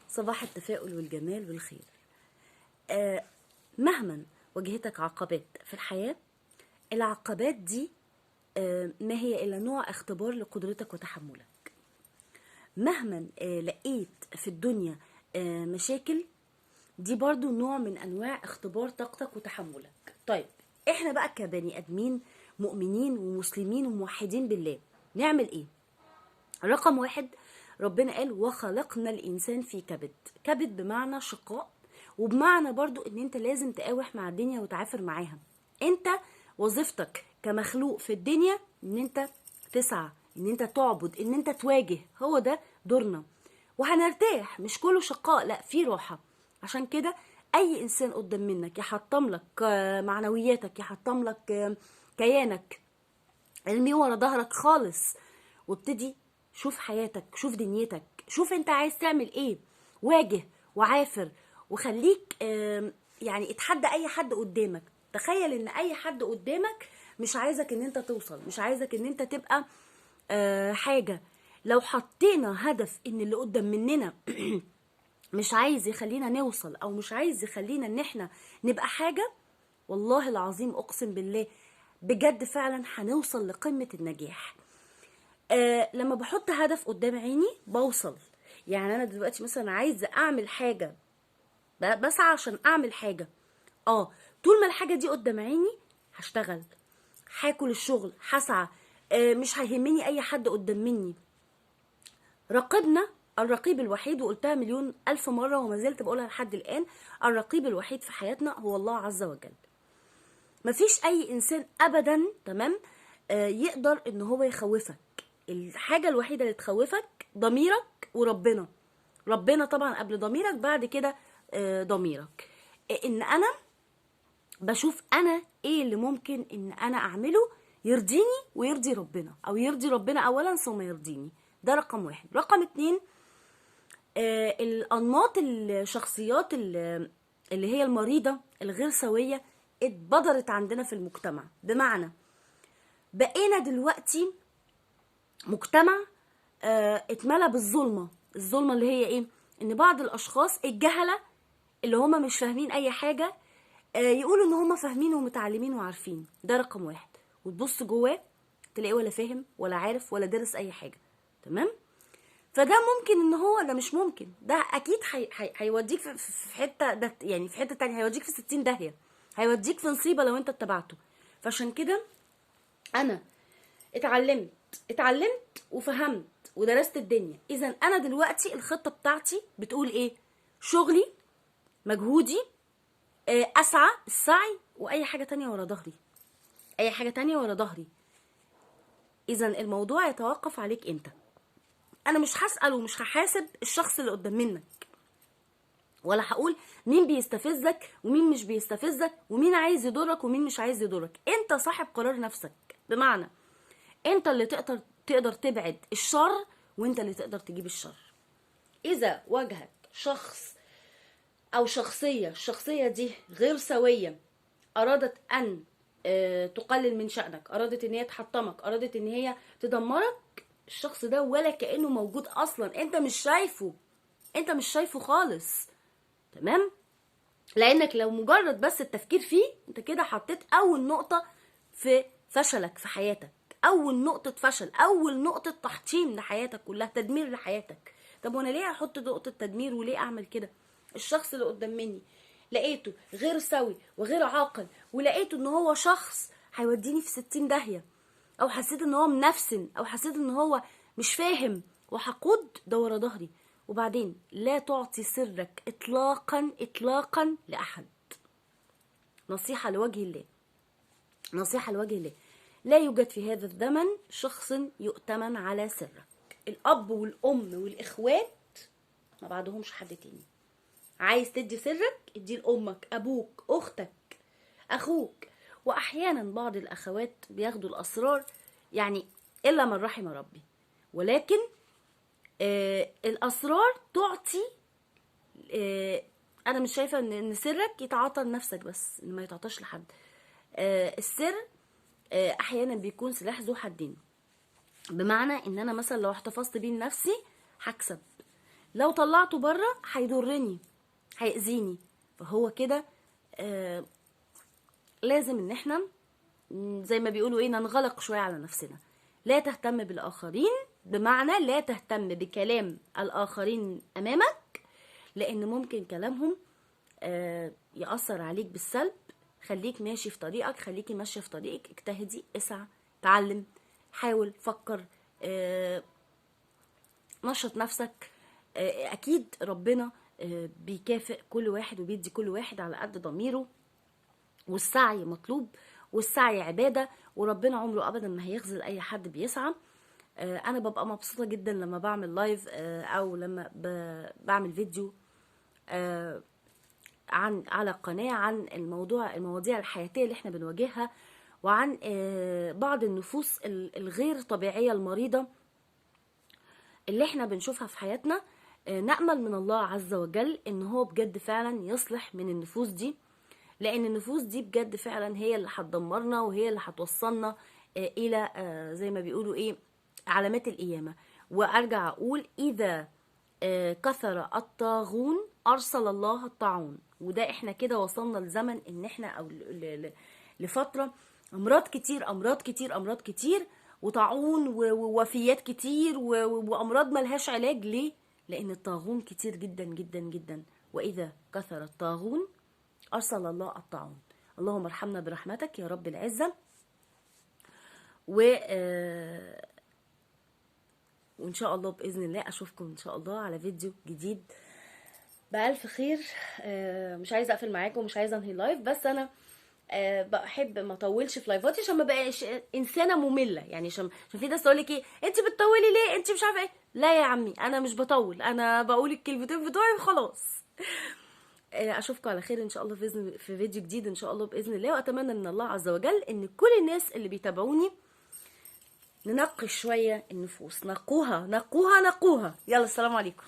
صباح التفاؤل والجمال والخير. مهما واجهتك عقبات في الحياة، العقبات دي ما هي إلا نوع اختبار لقدرتك وتحملك. مهما لقيت في الدنيا مشاكل، دي برضو نوع من أنواع اختبار طاقتك وتحملك. طيب، احنا بقى كبني أدمين مؤمنين ومسلمين وموحدين بالله نعمل ايه؟ رقم واحد، ربنا قال وخلقنا الإنسان في كبد. كبد بمعنى شقاء، وبمعنى برضو ان انت لازم تقاوح مع الدنيا وتعافر معاها. انت وظيفتك كمخلوق في الدنيا ان انت تسعى، ان انت تعبد، ان انت تواجه. هو ده دورنا، وهنرتاح. مش كله شقاء، لا، في راحة. عشان كده اي انسان قدام منك يحطم لك معنوياتك، يحطم لك كيانك، ارميه ورا ظهرك خالص وابتدي شوف حياتك، شوف دنيتك، شوف انت عايز تعمل ايه. واجه وعافر وخليك يعني اتحدى اي حد قدامك. تخيل ان اي حد قدامك مش عايزك ان انت توصل، مش عايزك ان انت تبقى حاجة. لو حطينا هدف ان اللي قدام مننا مش عايز يخلينا نوصل، او مش عايز يخلينا ان احنا نبقى حاجة، والله العظيم اقسم بالله بجد فعلا هنوصل لقمة النجاح. لما بحط هدف قدام عيني بوصل. يعني انا دلوقتي مثلا عايزة اعمل حاجة، بسعى عشان اعمل حاجة. طول ما الحاجة دي قدام عيني هشتغل، هاكل الشغل، هسعى. مش هيهمني اي حد قدام مني. رقيبنا الرقيب الوحيد، وقلتها مليون ألف مرة وما زلت بقولها لحد الآن، الرقيب الوحيد في حياتنا هو الله عز وجل. مفيش أي إنسان أبدا، تمام، يقدر إن هو يخوفك. الحاجة الوحيدة اللي تخوفك ضميرك وربنا. ربنا طبعا قبل ضميرك، بعد كده ضميرك. إن أنا بشوف أنا إيه اللي ممكن إن أنا أعمله يرضيني ويرضي ربنا، أو يرضي ربنا أولا ثم يرضيني. ده رقم واحد. رقم اتنين، الأنماط الشخصيات اللي هي المريضة الغير سوية اتبدرت عندنا في المجتمع. بمعنى بقينا دلوقتي مجتمع اتملى بالظلمة. الظلمة اللي هي ايه؟ ان بعض الاشخاص الجهلة اللي هما مش فاهمين اي حاجة يقولوا ان هما فاهمين ومتعلمين وعارفين. ده رقم واحد. وتبص جواه تلاقيه ولا فاهم ولا عارف ولا درس اي حاجة. تمام؟ فده ممكن ان هو، ده مش ممكن، ده اكيد هيوديك في حته، ده يعني في حته تانية هيوديك في 60 داهيه، هيوديك في نصيبه لو انت اتبعته. فعشان كده انا اتعلمت وفهمت ودرست الدنيا. اذا انا دلوقتي الخطه بتاعتي بتقول ايه؟ شغلي، مجهودي، اسعى السعي، واي حاجه تانية ورا ظهري، اي حاجه تانية ورا ظهري. اذا الموضوع يتوقف عليك انت. انا مش هسأل ومش هحاسب الشخص اللي قدام منك، ولا هقول مين بيستفزك ومين مش بيستفزك، ومين عايز يضرك ومين مش عايز يضرك. انت صاحب قرار نفسك. بمعنى انت اللي تقدر تبعد الشر، وانت اللي تقدر تجيب الشر. اذا واجهك شخص او الشخصية دي غير سوية، ارادت ان تقلل من شأنك، ارادت ان هي تحطمك، ارادت ان هي تدمرك، الشخص ده ولا كأنه موجود اصلا. انت مش شايفه خالص. تمام؟ لانك لو مجرد بس التفكير فيه، انت كده حطيت اول نقطة في فشلك في حياتك، اول نقطة فشل، اول نقطة تحطيم لحياتك كلها، تدمير لحياتك. طب وانا ليه احط نقطة تدمير وليه اعمل كده؟ الشخص اللي قدام مني لقيته غير سوي وغير عاقل، ولقيته ان هو شخص هيوديني في 60 داهية، او حسيت ان هو منفسن، او حسيت ان هو مش فاهم، وهقود ده ورا ظهري. وبعدين لا تعطي سرك اطلاقا اطلاقا لاحد. نصيحة لوجه الله، نصيحة لوجه الله. لا يوجد في هذا الزمن شخص يؤتمن على سرك. الاب والام والاخوات ما بعدهمش حد تاني. عايز تدي سرك اديه لامك، ابوك، اختك، اخوك. واحيانا بعض الاخوات بياخدوا الاسرار، يعني الا من رحم ربي. ولكن الاسرار تعطي، انا مش شايفه ان سرك يتعاطى لنفسك بس، ان ما يتعطاش لحد. السر احيانا بيكون سلاح ذو حدين. بمعنى ان انا مثلا لو احتفظت بيه لنفسي هكسب، لو طلعته بره هيضرني، هيأذيني. فهو كده لازم ان احنا زي ما بيقولوا ايه، ننغلق شوية على نفسنا. لا تهتم بالآخرين، بمعنى لا تهتم بكلام الآخرين أمامك، لأن ممكن كلامهم يأثر عليك بالسلب. خليك ماشي في طريقك، خليكي ماشية في طريقك، اجتهدي، اسعى، تعلم، حاول، فكر، نشط نفسك. أكيد ربنا بيكافئ كل واحد وبيدي كل واحد على قد ضميره، والسعي مطلوب، والسعي عبادة، وربنا عمره أبدا ما هيخذل أي حد بيسعى. أنا ببقى مبسوطة جدا لما بعمل لايف أو لما بعمل فيديو على قناة عن المواضيع الحياتية اللي احنا بنواجهها، وعن بعض النفوس الغير طبيعية المريضة اللي احنا بنشوفها في حياتنا. نأمل من الله عز وجل ان هو بجد فعلا يصلح من النفوس دي، لان النفوس دي بجد فعلا هي اللي هتدمرنا، وهي اللي هتوصلنا الى زي ما بيقولوا ايه، علامات القيامة. وارجع اقول اذا كثر الطاغون ارسل الله الطاعون. وده احنا كده وصلنا لزمن ان احنا او لفترة امراض كتير، امراض كتير، امراض كتير، وطاعون ووفيات كتير وامراض ملهاش علاج. ليه؟ لان الطاغون كتير جدا جدا جدا. واذا كثر الطاغون ارسل الله الطاعون. اللهم ارحمنا برحمتك يا رب العزة. وان شاء الله باذن الله اشوفكم ان شاء الله على فيديو جديد بألف خير. مش عايزه اقفل معاكم، مش عايزه انهي لايف، بس انا بحب ما اطولش في لايفاتي عشان ما بقاش انسانه ممله. يعني عشان في ناس تقول لك ايه، انت بتطولي ليه، انت مش عارفه ايه. لا يا عمي، انا مش بطول، انا بقول الكلمتين بتوعي وخلاص. اشوفكم على خير ان شاء الله في فيديو جديد ان شاء الله باذن الله. واتمنى من الله عز وجل ان كل الناس اللي بيتابعوني ننقي شويه النفوس، نقوها نقوها نقوها. يلا السلام عليكم.